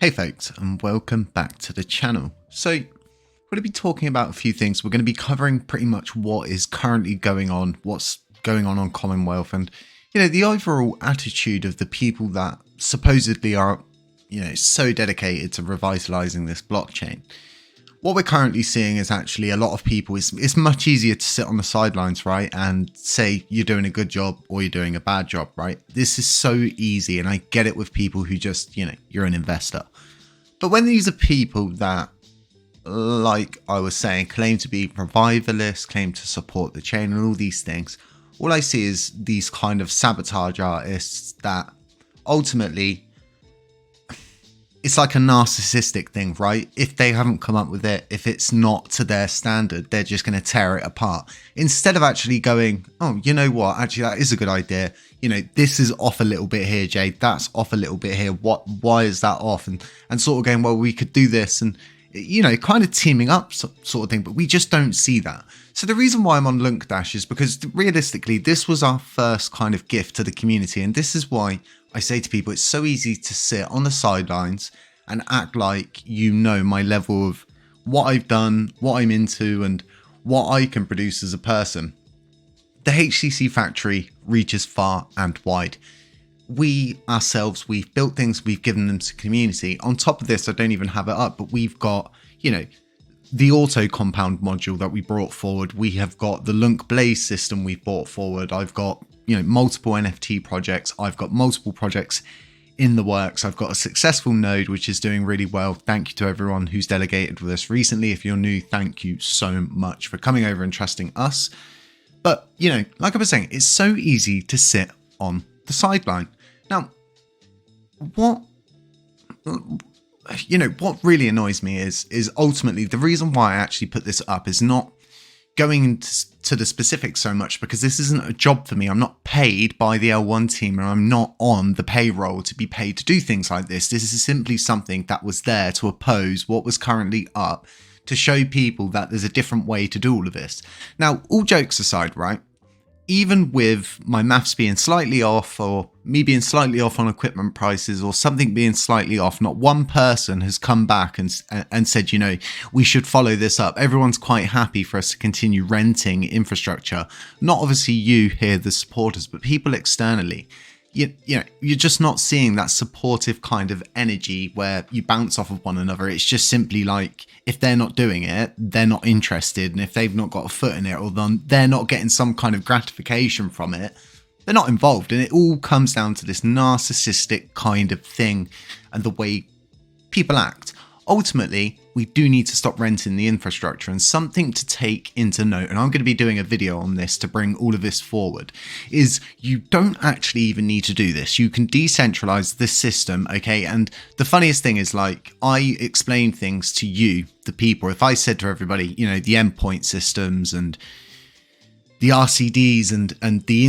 Hey folks, and welcome back to the channel. So we're going to be talking about a few things. We're going to be covering pretty much what is currently going on, what's going on Commonwealth, and the overall attitude of the people that supposedly are so dedicated to revitalizing this blockchain. What we're currently seeing is actually a lot of people, it's much easier to sit on the sidelines, right, and say you're doing a good job or you're doing a bad job, right? This is so easy, and I get it with people who just, you're an investor. But when these are people that, like I was saying, claim to be revivalists, claim to support the chain and all these things, all I see is these kind of sabotage artists that ultimately, it's like a narcissistic thing, right? If they haven't come up with it, if it's not to their standard, they're just going to tear it apart. Instead of actually going, oh, you know what? Actually, that is a good idea. This is off a little bit here, Jade. That's off a little bit here. Why is that off? And sort of going, well, we could do this and, kind of teaming up sort of thing. But we just don't see that. So the reason why I'm on LUNC Dash is because realistically, this was our first kind of gift to the community. And this is why I say to people, it's so easy to sit on the sidelines and act like my level of what I've done, what I'm into, and what I can produce as a person. The HCC factory reaches far and wide. We ourselves, we've built things, we've given them to community. On top of this, I don't even have it up, but we've got, the auto compound module that we brought forward. We have got the LUNC Blaze system we brought forward. I've got multiple NFT projects. I've got multiple projects in the works. I've got a successful node, which is doing really well. Thank you to everyone who's delegated with us recently. If you're new, thank you so much for coming over and trusting us. But, like I was saying, it's so easy to sit on the sideline. Now, what really annoys me is ultimately the reason why I actually put this up is not going into the specifics so much, because this isn't a job for me. I'm not paid by the L1 team, and I'm not on the payroll to be paid to do things like this. This is simply something that was there to oppose what was currently up, to show people that there's a different way to do all of this. Now, all jokes aside, right? Even with my maths being slightly off, or me being slightly off on equipment prices, or something being slightly off, not one person has come back and said, we should follow this up. Everyone's quite happy for us to continue renting infrastructure. Not obviously you here, the supporters, but people externally. You're just not seeing that supportive kind of energy where you bounce off of one another. It's just simply like, if they're not doing it, they're not interested. And if they've not got a foot in it, or they're not getting some kind of gratification from it, they're not involved. And it all comes down to this narcissistic kind of thing and the way people act. Ultimately, we do need to stop renting the infrastructure, and something to take into note, and I'm going to be doing a video on this to bring all of this forward, is you don't actually even need to do this. You can decentralize this system, okay? And the funniest thing is, like, I explain things to you, the people. If I said to everybody, the endpoint systems and the RCDs and the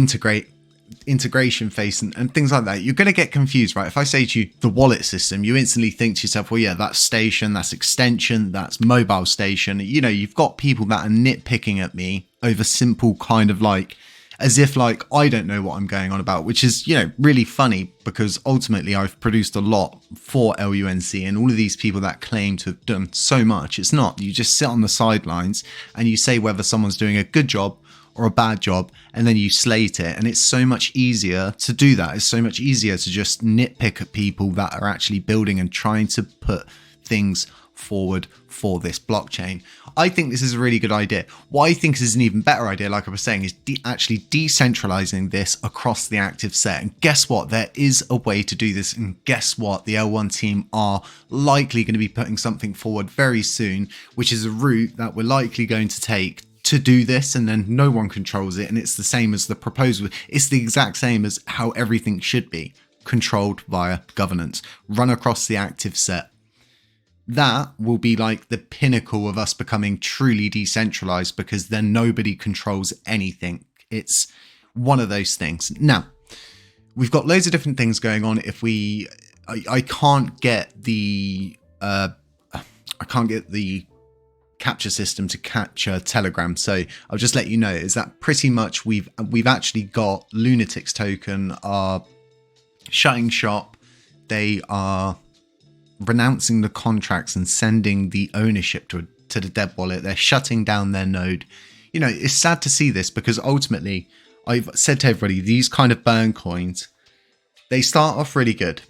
integration phase and things like that, you're going to get confused, right? If I say to you the wallet system, you instantly think to yourself, well, yeah, that's station, that's extension, that's mobile station. You've got people that are nitpicking at me over simple kind of like, as if like I don't know what I'm going on about, which is, really funny, because ultimately I've produced a lot for LUNC, and all of these people that claim to have done so much, it's not. You just sit on the sidelines and you say whether someone's doing a good job or a bad job, and then you slate it. And it's so much easier to do that. It's so much easier to just nitpick at people that are actually building and trying to put things forward for this blockchain. I think this is a really good idea. What I think is an even better idea, like I was saying, is actually decentralizing this across the active set. And guess what? There is a way to do this. And guess what? The L1 team are likely going to be putting something forward very soon, which is a route that we're likely going to take to do this, and then no one controls it. And it's the same as the proposal. It's the exact same as how everything should be, controlled via governance, run across the active set. That will be like the pinnacle of us becoming truly decentralized, because then nobody controls anything. It's one of those things. Now, we've got loads of different things going on. I can't get the capture system to capture Telegram, so I'll just let you know is that pretty much we've actually got Lunatics token are shutting shop. They are renouncing the contracts and sending the ownership to the dev wallet. They're shutting down their node. You know, it's sad to see this, because ultimately, I've said to everybody, these kind of burn coins, they start off really good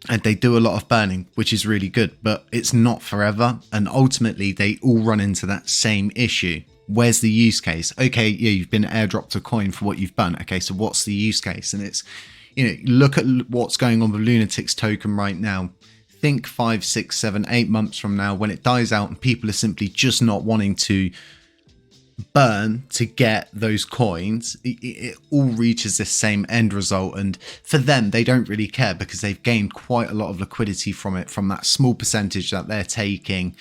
and they do a lot of burning, which is really good, but it's not forever. And ultimately, they all run into that same issue. Where's the use case? Okay, yeah, you've been airdropped a coin for what you've burnt. Okay, so what's the use case? And it's, you know, look at what's going on with Lunatics token right now. Think 5, 6, 7, 8 months from now, when it dies out and people are simply just not wanting to burn to get those coins, it all reaches this same end result. And for them, they don't really care, because they've gained quite a lot of liquidity from it, from that small percentage that they're taking,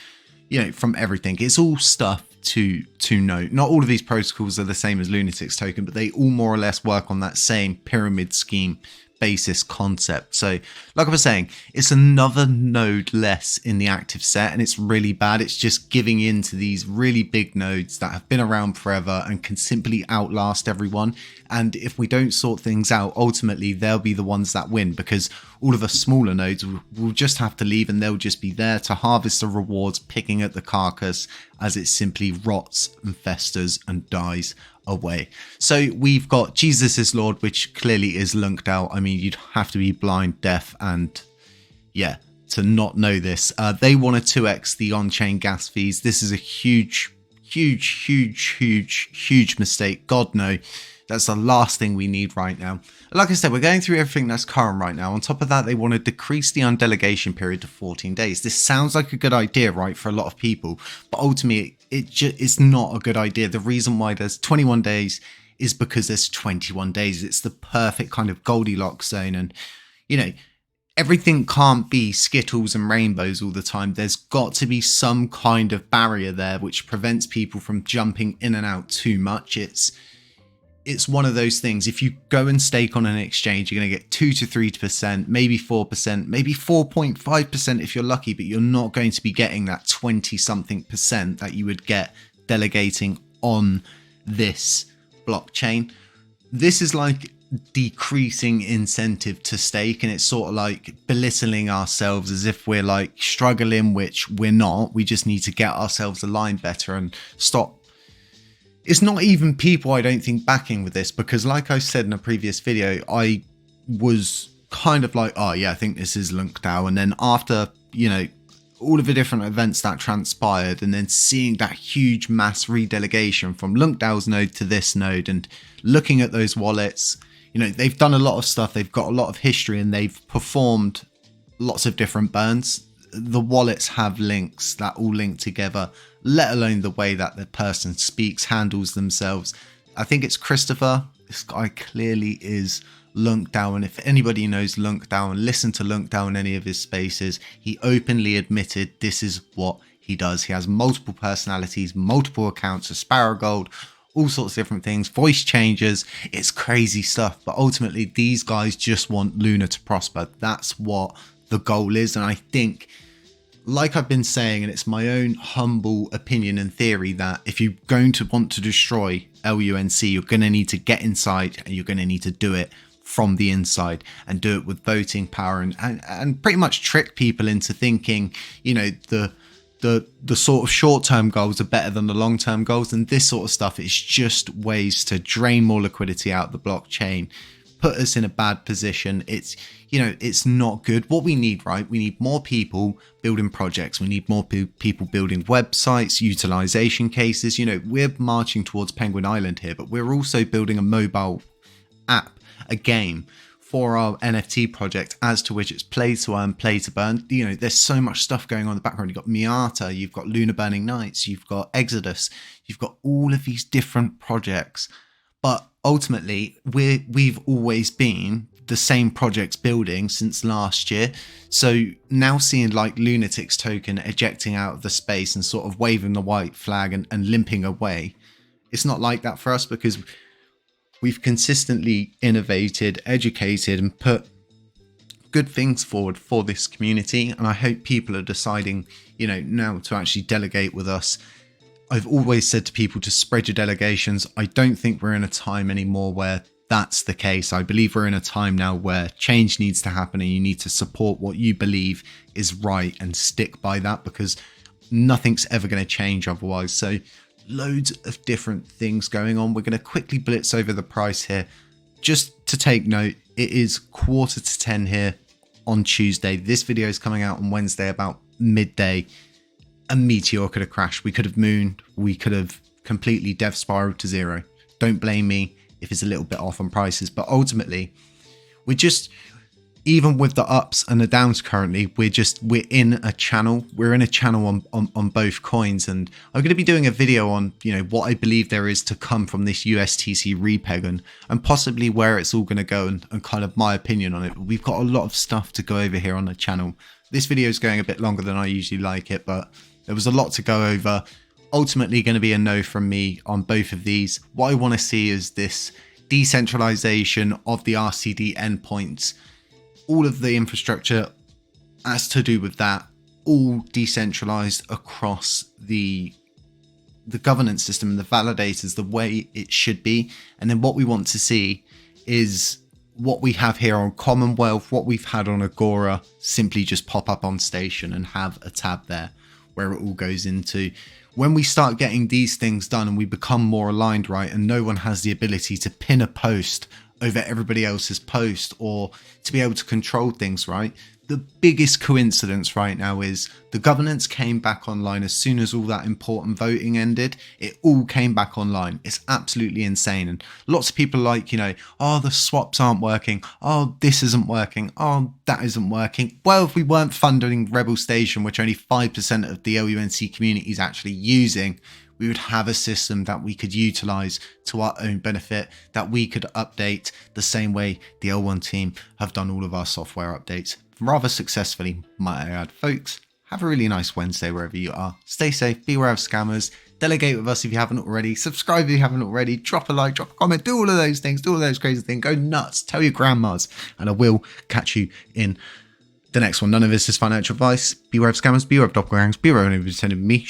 you know, from everything. It's all stuff to note. Not all of these protocols are the same as Lunatics token, but they all more or less work on that same pyramid scheme basis concept. So like I was saying, it's another node less in the active set, and it's really bad. It's just giving in to these really big nodes that have been around forever and can simply outlast everyone. And if we don't sort things out, ultimately they'll be the ones that win, because all of the smaller nodes will just have to leave, and they'll just be there to harvest the rewards, picking at the carcass as it simply rots and festers and dies away. So we've got Jesus is Lord, which clearly is lunked out. I mean, you'd have to be blind, deaf, and yeah, to not know this. They want to 2x the on-chain gas fees. This is a huge mistake. God no, that's the last thing we need right now. Like I said, we're going through everything that's current right now. On top of that, they want to decrease the undelegation period to 14 days. This sounds like a good idea, right, for a lot of people, but ultimately it's not a good idea. The reason why there's 21 days is because there's 21 days. It's the perfect kind of Goldilocks zone. And, you know, everything can't be Skittles and rainbows all the time. There's got to be some kind of barrier there which prevents people from jumping in and out too much. It's one of those things. If you go and stake on an exchange, you're going to get 2 to 3%, maybe 4%, maybe 4.5% if you're lucky, but you're not going to be getting that 20 something percent that you would get delegating on this blockchain. This is like decreasing incentive to stake, and it's sort of like belittling ourselves as if we're like struggling, which we're not. We just need to get ourselves aligned better and stop. It's not even people, I don't think, backing with this, because like I said in a previous video, I was kind of like, oh yeah, I think this is LUNCDAO. And then after, you know, all of the different events that transpired, and then seeing that huge mass redelegation from LUNCDAO's node to this node, and looking at those wallets, you know, they've done a lot of stuff. They've got a lot of history, and they've performed lots of different burns. The wallets have links that all link together, let alone the way that the person speaks, handles themselves. I think it's Christopher. This guy clearly is LUNCDAO, and if anybody knows LUNCDAO and listened to LUNCDAO in any of his spaces, he openly admitted this is what he does. He has multiple personalities, multiple accounts, Asparagold, all sorts of different things, voice changes. It's crazy stuff, but ultimately these guys just want Luna to prosper. That's what the goal is. And I think, like I've been saying, and it's my own humble opinion and theory, that if you're going to want to destroy LUNC, you're going to need to get inside, and you're going to need to do it from the inside, and do it with voting power, and pretty much trick people into thinking, you know, the sort of short-term goals are better than the long-term goals. And this sort of stuff is just ways to drain more liquidity out of the blockchain, put us in a bad position. It's, you know, it's not good. What we need, right? We need more people building projects. We need more people building websites, utilization cases. You know, we're marching towards Penguin Island here, but we're also building a mobile app, a game for our NFT project, as to which it's play to earn, play to burn. You know, there's so much stuff going on in the background. You've got Miata, you've got Lunar Burning Nights, you've got Exodus, you've got all of these different projects. But ultimately, we've always been the same projects building since last year. So now seeing like Lunatics token ejecting out of the space and sort of waving the white flag and limping away, it's not like that for us, because we've consistently innovated, educated, and put good things forward for this community. And I hope people are deciding, you know, now to actually delegate with us. I've always said to people to spread your delegations. I don't think we're in a time anymore where that's the case. I believe we're in a time now where change needs to happen, and you need to support what you believe is right and stick by that, because nothing's ever going to change otherwise. So loads of different things going on. We're going to quickly blitz over the price here. Just to take note, it is 9:45 here on Tuesday. This video is coming out on Wednesday about midday. A meteor could have crashed. We could have mooned. We could have completely death spiraled to zero. Don't blame me if it's a little bit off on prices, but ultimately we're just, even with the ups and the downs currently, we're in a channel. We're in a channel on both coins, and I'm going to be doing a video on, what I believe there is to come from this USTC repeg and possibly where it's all going to go and kind of my opinion on it. We've got a lot of stuff to go over here on the channel. This video is going a bit longer than I usually like it, but there was a lot to go over. Ultimately going to be a no from me on both of these. What I want to see is this decentralization of the RCD endpoints. All of the infrastructure has to do with that, all decentralized across the governance system and the validators the way it should be. And then what we want to see is what we have here on Commonwealth, what we've had on Agora, simply just pop up on Station and have a tab there where it all goes into. When we start getting these things done and we become more aligned, right, and no one has the ability to pin a post over everybody else's post or to be able to control things, right? The biggest coincidence right now is the governance came back online as soon as all that important voting ended. It all came back online. It's absolutely insane. And lots of people are like, oh, the swaps aren't working. Oh, this isn't working. Oh, that isn't working. Well, if we weren't funding Rebel Station, which only 5% of the LUNC community is actually using, we would have a system that we could utilize to our own benefit, that we could update the same way the L1 team have done all of our software updates rather successfully, might I add. Folks, have a really nice Wednesday wherever you are. Stay safe, beware of scammers, delegate with us if you haven't already, subscribe if you haven't already, drop a like, drop a comment, do all of those things, do all those crazy things, go nuts, tell your grandmas, and I will catch you in the next one. None of this is financial advice. Beware of scammers, beware of doppelgangers, beware of anyone pretending to be me.